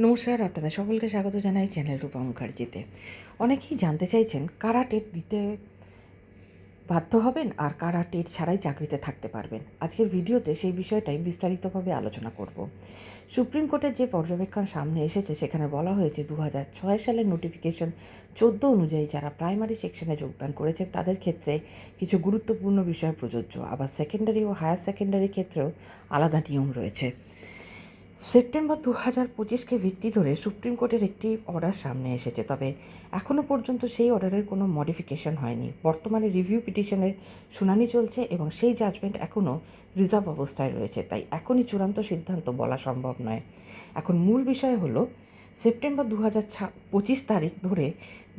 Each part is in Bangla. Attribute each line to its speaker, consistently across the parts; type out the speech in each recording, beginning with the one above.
Speaker 1: নমস্কার, আপনাদের সকলকে স্বাগত জানাই চ্যানেল রূপা মুখার্জিতে। অনেকেই জানতে চাইছেন কারা টেট দিতে বাধ্য হবেন আর কারা টেট ছাড়াই চাকরিতে থাকতে পারবেন। আজকের ভিডিওতে সেই বিষয়টাই বিস্তারিতভাবে আলোচনা করব। সুপ্রিম কোর্টের যে পর্যবেক্ষণ সামনে এসেছে সেখানে বলা হয়েছে 2006 সালের নোটিফিকেশন 14 অনুযায়ী যারা প্রাইমারি সেকশনে যোগদান করেছেন তাদের ক্ষেত্রে কিছু গুরুত্বপূর্ণ বিষয় প্রযোজ্য, আবার সেকেন্ডারি ও হায়ার সেকেন্ডারি ক্ষেত্রেও আলাদা নিয়ম রয়েছে। সেপ্টেম্বর 2025কে ভিত্তি ধরে সুপ্রিম কোর্টের একটি অর্ডার সামনে এসেছে, তবে এখনও পর্যন্ত সেই অর্ডারের কোনো মডিফিকেশন হয়নি। বর্তমানে রিভিউ পিটিশনের শুনানি চলছে এবং সেই জাজমেন্ট এখনও রিজার্ভ অবস্থায় রয়েছে, তাই এখনই চূড়ান্ত সিদ্ধান্ত বলা সম্ভব নয়। এখন মূল বিষয় হলো সেপ্টেম্বর 2025 তারিখ ধরে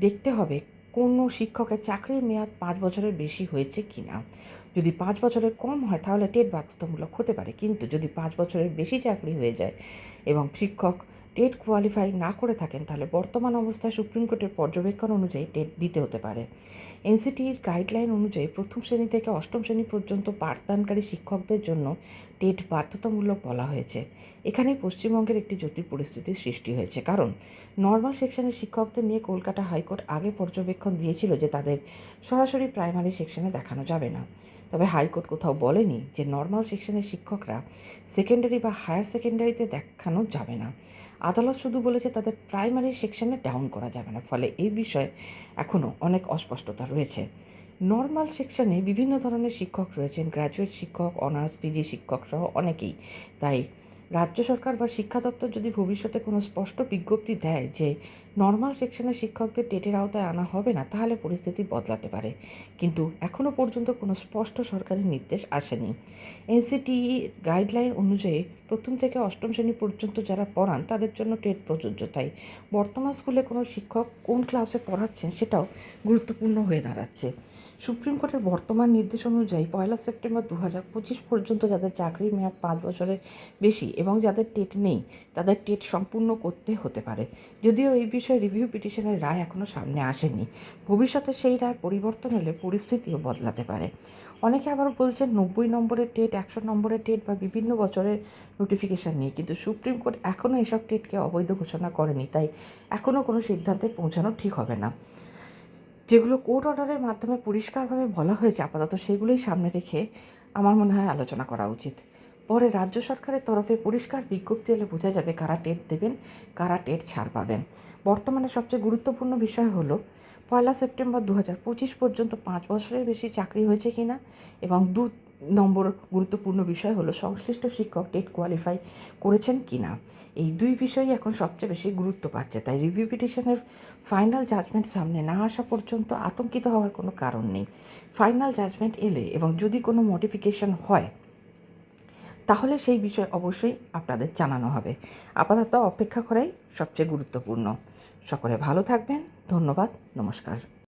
Speaker 1: দেখতে হবে কোনো শিক্ষকের চাকরির মেয়াদ 5 বছরের বেশি হয়েছে কি না। যদি 5 বছরের কম হয় তাহলে টেট বাধ্যতামূলক হতে পারে, কিন্তু যদি 5 বছরের বেশি চাকরি হয়ে যায় এবং শিক্ষক টেট কোয়ালিফাই না করে থাকেন তাহলে বর্তমান অবস্থায় সুপ্রিম কোর্টের পর্যবেক্ষণ অনুযায়ী টেট দিতে হতে পারে। এনসিটির গাইডলাইন অনুযায়ী প্রথম শ্রেণী থেকে অষ্টম শ্রেণী পর্যন্ত পাঠদানকারী শিক্ষকদের জন্য টেট বাধ্যতামূলক বলা হয়েছে। এখানেই পশ্চিমবঙ্গের একটি জটিল পরিস্থিতির সৃষ্টি হয়েছে, কারণ নর্মাল সেকশনের শিক্ষকদের নিয়ে কলকাতা হাইকোর্ট আগে পর্যবেক্ষণ দিয়েছিল যে তাদের সরাসরি প্রাইমারি সেকশনে দেখানো যাবে না। তবে হাইকোর্ট কোথাও বলেনি যে নর্মাল সেকশনের শিক্ষকরা সেকেন্ডারি বা হায়ার সেকেন্ডারিতে দেখানো যাবে না। আদালত শুধু বলেছে তাদের প্রাইমারি সেকশনে ডাউন করা যাবে না, ফলে এই বিষয়ে এখনও অনেক অস্পষ্টতা রয়েছে। নর্মাল সেকশনে বিভিন্ন ধরনের শিক্ষক রয়েছেন, গ্র্যাজুয়েট শিক্ষক, অনার্স পিজি শিক্ষক সহ অনেকেই। তাই রাজ্য সরকার বা শিক্ষা দপ্তর যদি ভবিষ্যতে কোনো স্পষ্ট বিজ্ঞপ্তি দেয় যে নর্মাল সেকশনের শিক্ষকদের টেটের আওতায় আনা হবে না, তাহলে পরিস্থিতি বদলাতে পারে, কিন্তু এখনও পর্যন্ত কোনো স্পষ্ট সরকারি নির্দেশ আসেনি। এনসিটিই গাইডলাইন অনুযায়ী প্রথম থেকে অষ্টম শ্রেণী পর্যন্ত যারা পড়ান তাদের জন্য টেট প্রযোজ্য, তাই বর্তমান স্কুলে কোনো শিক্ষক কোন ক্লাসে পড়াচ্ছেন সেটাও গুরুত্বপূর্ণ হয়ে দাঁড়াচ্ছে। সুপ্রিম কোর্টের বর্তমান নির্দেশ অনুযায়ী 1 সেপ্টেম্বর 2025 পর্যন্ত যাদের চাকরির মেয়াদ 5 বছরের বেশি এবং যাদের টেট নেই তাদের টেট সম্পূর্ণ করতে হতে পারে। যদিও এই বিষয়ে রিভিউ পিটিশনের রায় এখনও সামনে আসেনি, ভবিষ্যতে সেই রায় পরিবর্তন হলে পরিস্থিতিও বদলাতে পারে। অনেকে আবার বলছেন 90 নম্বরের টেট, 100 নম্বরের টেট বা বিভিন্ন বছরের নোটিফিকেশান নিয়ে, কিন্তু সুপ্রিম কোর্ট এখনও এসব টেটকে অবৈধ ঘোষণা করেনি, তাই এখনও কোনো সিদ্ধান্তে পৌঁছানো ঠিক হবে না। যেগুলো কোর্ট অর্ডারের মাধ্যমে পরিষ্কারভাবে বলা হয়েছে আপাতত সেগুলোই সামনে রেখে আমার মনে হয় আলোচনা করা উচিত। পরে রাজ্য সরকারের তরফে পরিষ্কার বিজ্ঞপ্তি এলে বোঝা যাবে কারা টেট দেবেন, কারা টেট ছাড় পাবেন। বর্তমানে সবচেয়ে গুরুত্বপূর্ণ বিষয় হলো 1 সেপ্টেম্বর 2025 পর্যন্ত 5 বছরের বেশি চাকরি হয়েছে কি না, এবং 2 নম্বর গুরুত্বপূর্ণ বিষয় হলো সংশ্লিষ্ট শিক্ষক টেট কোয়ালিফাই করেছেন কি না। এই দুই বিষয়ই এখন সবচেয়ে বেশি গুরুত্ব পাচ্ছে, তাই রিভিউ পিটিশনের ফাইনাল জাজমেন্ট সামনে না আসা পর্যন্ত আতঙ্কিত হওয়ার কোনো কারণ নেই। ফাইনাল জাজমেন্ট এলে এবং যদি কোনো মডিফিকেশন হয় তাহলে সেই বিষয় অবশ্যই আপনাদের জানানো হবে। আপাতত অপেক্ষা করাই সবচেয়ে গুরুত্বপূর্ণ। সকলে ভালো থাকবেন। ধন্যবাদ। নমস্কার।